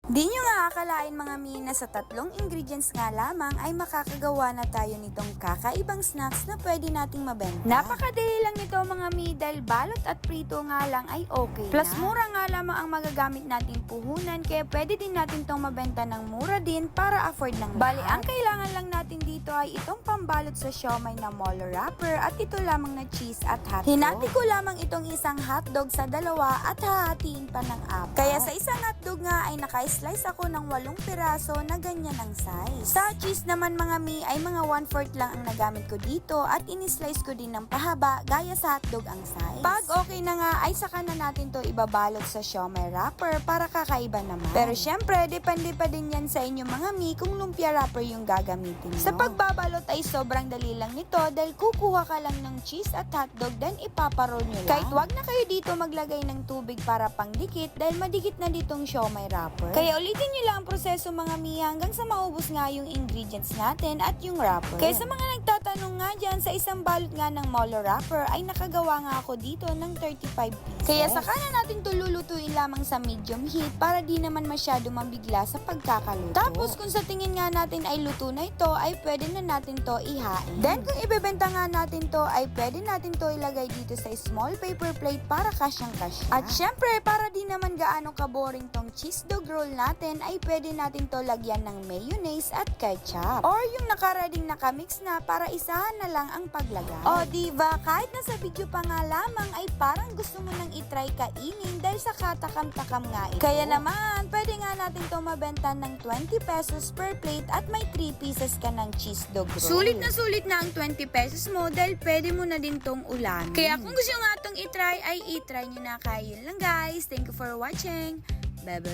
Di nyo nga akalain mga mina sa tatlong ingredients nga lamang ay makakagawa na tayo nitong kakaibang snacks na pwede nating mabenta. Napakadali lang nito mga mi dahil balot at prito nga lang ay okay Plus na. Mura nga lamang ang magagamit nating puhunan kaya pwede din natin tong mabenta ng mura din para afford ng lahat. Bali, ang kailangan lang natin dito ay itong pambalot sa siomay na molo wrapper at ito lamang na cheese at hotdog. Hinati ko lamang itong isang hotdog sa dalawa at hahatiin pa ng apat. Kaya sa isang hotdog nga ay naka-slice ako ng 8 piraso na ganyan ang size. Sa cheese naman mga mi ay mga 1/4 lang ang nagamit ko dito at in-slice ko din ng pahaba gaya sa hotdog ang size. Pag okay na nga ay saka na natin to ibabalot sa siomay wrapper para kakaiba naman. Pero syempre depende pa din yan sa inyo mga mi kung lumpia wrapper yung gagamitin mo. Sa pagbabalot ay sobrang dali lang nito dahil kukuha ka lang ng cheese at hotdog then ipaparol nyo lang. Kahit wag na kayo dito maglagay ng tubig para pangdikit dahil madikit na ditong siomay wrapper. Kaya ulitin nyo lang ang proseso mga mi hanggang sa maubos nga yung ingredients natin at yung wrapper. Kaya sa mga nagtatanong nga dyan, sa isang balot nga ng molo wrapper ay nakagawa nga ako dito ng 35 pieces. Kaya saka na natin to lulutuin lamang sa medium heat para di naman masyado mabigla sa pagkakaluto. Tapos kung sa tingin nga natin ay luto na ito ay pwede na natin to ihain. Then kung ibebenta nga natin to ay pwede natin to ilagay dito sa small paper plate para kasyang-kasya. At syempre para di naman gaano kaboring tong cheese dog roll natin ay pwede natin to lagyan ng mayonnaise at ketchup. Or yung nakareding nakamix na para isahan na lang ang paglagay. O diba, kahit nasa video pa nga lamang ay parang gusto mo nang itry kainin dahil sa katakam-takam nga ito. Kaya naman, pwede nga natin to mabenta ng 20 pesos per plate at may 3 pieces ka ng cheese dog roll. Sulit na ang 20 pesos mo dahil pwede mo na din tong ulamin. Kaya kung gusto nga tong itry ay itry nyo na. Kaya yun lang guys. Thank you for watching. Bye-bye.